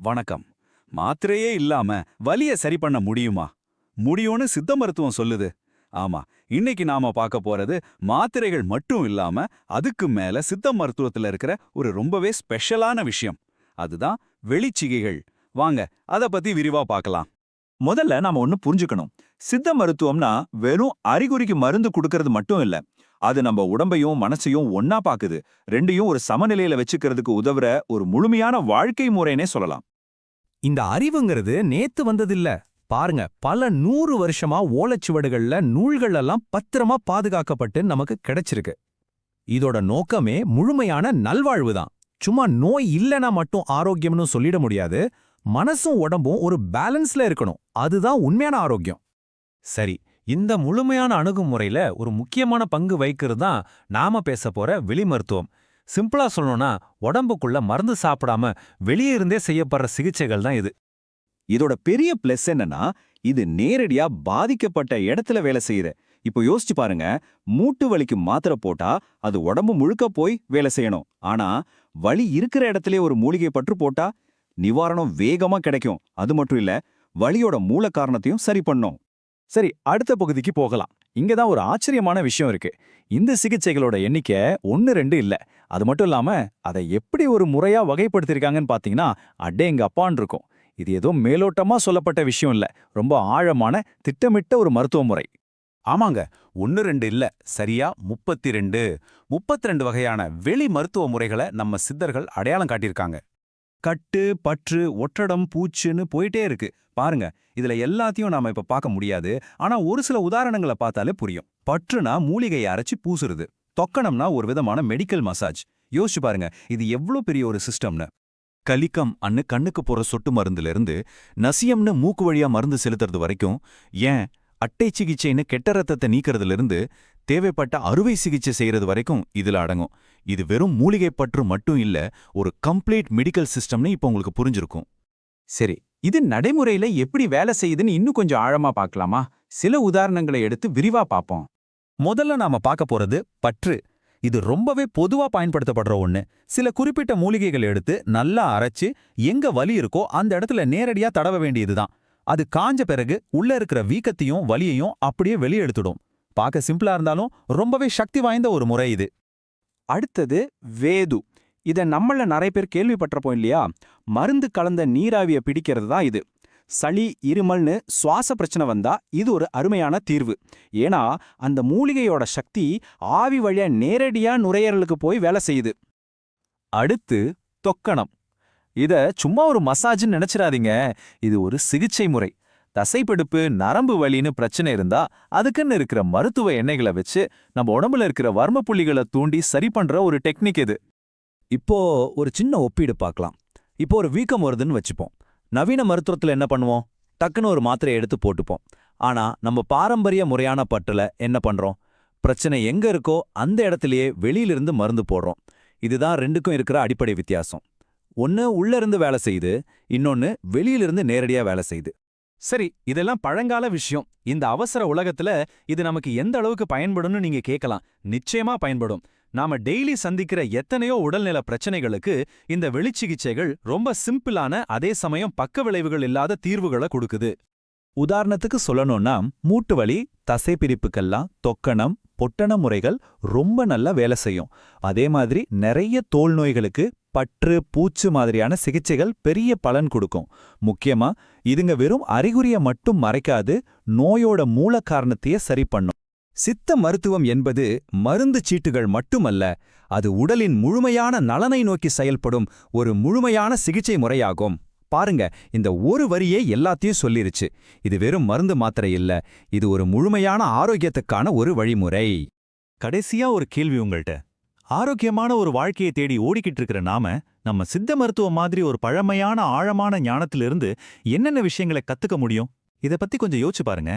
வணக்கம். மாத்திரையே இல்லாம வலிய சரி பண்ண முடியுமா? முடியும்னு சித்த மருத்துவம் சொல்லுது. ஆமா, இன்னைக்கு நாம பார்க்க போறது மாத்திரைகள் மட்டும் இல்லாம அதுக்கு மேல சித்த மருத்துவத்துல இருக்கிற ஒரு ரொம்பவே ஸ்பெஷலான விஷயம். அதுதான் வெளிச்சிகைகள். வாங்க அத பத்தி விரிவா பார்க்கலாம். முதல்ல நாம ஒண்ணு புரிஞ்சுக்கணும். சித்த மருத்துவம்னா வெறும் அறிகுறிக்கு மருந்து கொடுக்கறது மட்டும் இல்ல. அது நம்ம உடம்பையும் மனசையும் ஒன்னா பாக்குது. ரெண்டையும் ஒரு சமநிலையில வச்சுக்கிறதுக்கு உதவுற ஒரு முழுமையான வாழ்க்கை முறைனே சொல்லலாம். இந்த அறிவுங்கிறது நேத்து வந்ததில்ல. பாருங்க, பல 100 வருஷமா ஓலைச்சுவடுகள்ல நூல்கள் எல்லாம் பத்திரமா பாதுகாக்கப்பட்டு நமக்கு கிடைச்சிருக்கு. இதோட நோக்கமே முழுமையான நல்வாழ்வு தான். சும்மா நோய் இல்லனா மட்டும் ஆரோக்கியம்னு சொல்லிட முடியாது. மனசும் உடம்பும் ஒரு பேலன்ஸ்ல இருக்கணும். அதுதான் உண்மையான ஆரோக்கியம். சரி, இந்த முழுமையான அணுகுமுறையில ஒரு முக்கியமான பங்கு வகிக்கிறது தான் நாம பேச போற வெளி மருத்துவம். சிம்பிளா சொல்லணும்னா, உடம்புக்குள்ள மருந்து சாப்பிடாம வெளியே இருந்தே செய்யப்படுற சிகிச்சைகள் தான் இது. இதோட பெரிய பிளஸ் என்னன்னா, இது நேரடியா பாதிக்கப்பட்ட இடத்துல வேலை செய்யுது. இப்போ யோசிச்சு பாருங்க, மூட்டு வலிக்கு மாத்திரை போட்டா அது உடம்பு முழுக்க போய் வேலை செய்யணும். ஆனா வலி இருக்கிற இடத்திலே ஒரு மூலிகை பற்று போட்டா நிவாரணம் வேகமா கிடைக்கும். அது மட்டும் இல்ல, வலியோட மூல காரணத்தையும் சரி பண்ணும். சரி, அடுத்த பகுதிக்கு போகலாம். இங்கதான் ஒரு ஆச்சரியமான விஷயம் இருக்கு. இந்த சிகிச்சைகளோட எண்ணிக்கை 1-2 இல்ல. அது மட்டும் இல்லாம அதை எப்படி ஒரு முறையா வகைப்படுத்திருக்காங்கன்னு பாத்தீங்கன்னா அடேங்க அப்பான்னு இருக்கும். இது ஏதோ மேலோட்டமா சொல்லப்பட்ட விஷயம் இல்ல. ரொம்ப ஆழமான திட்டமிட்ட ஒரு மருத்துவ முறை. ஆமாங்க, 1-2 இல்ல, சரியா 32 வகையான வெளி மருத்துவ முறைகளை நம்ம சித்தர்கள் அடையாளம் காட்டியிருக்காங்க. கட்டு, பற்று, ஒற்றடம், பூச்சுன்னு போயிட்டே இருக்கு. பாருங்க, இதுல எல்லாத்தையும் நாம இப்ப பார்க்க முடியாது. ஆனா ஒரு சில உதாரணங்களை பார்த்தாலே புரியும். பற்றுனா மூலிகையை அரைச்சு பூசுறது. தொக்கணம்னா ஒரு விதமான மெடிக்கல் மசாஜ். யோசிச்சு பாருங்க, இது எவ்வளவு பெரிய ஒரு சிஸ்டம்னு. கலிக்கம் அன்னு கண்ணுக்கு போற சொட்டு மருந்துல இருந்து நசியம்னு மூக்கு வழியா மருந்து செலுத்துறது வரைக்கும், ஏன் அட்டை சிகிச்சைன்னு கெட்ட ரத்தத்தை நீக்கிறதுல இருந்து தேவைப்பட்ட அறுவை சிகிச்சை செய்யறது வரைக்கும் இதுல அடங்கும். இது வெறும் மூலிகை பற்று மட்டும் இல்ல, ஒரு கம்ப்ளீட் மெடிக்கல் சிஸ்டம்னு இப்போ உங்களுக்கு புரிஞ்சிருக்கும். சரி, இது நடைமுறையில எப்படி வேலை செய்யுதுன்னு இன்னும் கொஞ்சம் ஆழமா பார்க்கலாமா? சில உதாரணங்களை எடுத்து விரிவா பார்ப்போம். முதல்ல நாம பார்க்க போறது பற்று. இது ரொம்பவே பொதுவா பயன்படுத்தப்படுற ஒண்ணு. சில குறிப்பிட்ட மூலிகைகள் எடுத்து நல்லா அரைச்சு எங்க வலி இருக்கோ அந்த இடத்துல நேரடியா தடவ வேண்டியதுதான். அது காஞ்ச பிறகு உள்ள இருக்கிற வீக்கத்தையும் வலியையும் அப்படியே வெளியே எடுத்துடும். பார்க்க சிம்பிளா இருந்தாலும் ரொம்பவே சக்தி வாய்ந்த ஒரு முறை இது. அடுத்தது வேது. இத நம்மள நிறைய பேர் கேள்விப்பட்டிருப்போம் இல்லையா? மருந்து கலந்த நீராவிய பிடிக்கிறது தான் இது. சளி, இருமல்னு சுவாச பிரச்சனை வந்தா இது ஒரு அருமையான தீர்வு. ஏன்னா அந்த மூலிகையோட சக்தி ஆவி வழியா நேரடியா நுரையீரலுக்கு போய் வேலை செய்யுது. அடுத்து தொக்கணம். இத சும்மா ஒரு மசாஜ்னு நினைச்சிடாதீங்க. இது ஒரு சிகிச்சை முறை. தசைப்பிடிப்பு, நரம்பு வலின்னு பிரச்சனை இருந்தா அதுக்குன்னு இருக்கிற மருத்துவ எண்ணெய்களை வச்சு நம்ம உடம்புல இருக்கிற வர்ம புள்ளிகளை தூண்டி சரி பண்ற ஒரு டெக்னிக் இது. இப்போ ஒரு சின்ன ஒப்பீடு பார்க்கலாம். இப்போ ஒரு வீக்கம் வருதுன்னு வச்சுப்போம். நவீன மருத்துவத்துல என்ன பண்ணுவோம்? டக்குன்னு ஒரு மாத்திரையை எடுத்து போட்டுப்போம். ஆனா நம்ம பாரம்பரிய முறையான பற்றுல என்ன பண்றோம்? பிரச்சனை எங்க இருக்கோ அந்த இடத்துலயே வெளியிலிருந்து மருந்து போடுறோம். இதுதான் ரெண்டுக்கும் இருக்கிற அடிப்படை வித்தியாசம். ஒன்னு உள்ள இருந்து வேலை செய்யுது, இன்னொன்னு வெளியிலிருந்து நேரடியா வேலை செய்யுது. சரி, இதெல்லாம் பழங்கால விஷயம். இந்த அவசர உலகத்துல இது நமக்கு எந்த அளவுக்கு பயன்படும்னு நீங்க கேட்கலாம். நிச்சயமா பயன்படும். நாம டெய்லி சந்திக்கிற எத்தனையோ உடல்நல பிரச்சனைகளுக்கு இந்த வெளிச்சிகிச்சைகள் ரொம்ப சிம்பிளான, அதே சமயம் பக்க விளைவுகள் இல்லாத தீர்வுகளை கொடுக்குது. உதாரணத்துக்கு சொல்லணும்னா, மூட்டு வலி, தசைப்பிடிப்புக்கெல்லாம் தொக்கணம், பொட்டண முறைகள் ரொம்ப நல்லா வேலை செய்யும். அதே மாதிரி நிறைய தோல் நோய்களுக்கு பற்று, பூச்சு மாதிரியான சிகிச்சைகள் பெரிய பலன் கொடுக்கும். முக்கியமா இதுங்க வெறும் அறிகுறியை மட்டும் மறைக்காது, நோயோட மூல காரணத்தையே சரி பண்ணும். சித்த மருத்துவம் என்பது மருந்து சீட்டுகள் மட்டுமல்ல, அது உடலின் முழுமையான நலனை நோக்கி செயல்படும் ஒரு முழுமையான சிகிச்சை முறையாகும். பாருங்க, இந்த ஒரு வரியே எல்லாத்தையும் சொல்லிருச்சு. இது வெறும் மருந்து மாத்திரை இல்ல, இது ஒரு முழுமையான ஆரோக்கியத்துக்கான ஒரு வழிமுறை. கடைசியா ஒரு கேள்வி உங்கள்ட்ட. ஆரோக்கியமான ஒரு வாழ்க்கையை தேடி ஓடிக்கிட்டு இருக்கிற நாம, நம்ம சித்த மருத்துவம் மாதிரி ஒரு பழமையான ஆழமான ஞானத்திலிருந்து என்னென்ன விஷயங்களை கத்துக்க முடியும்? இத பத்தி கொஞ்சம் யோசிச்சு பாருங்க.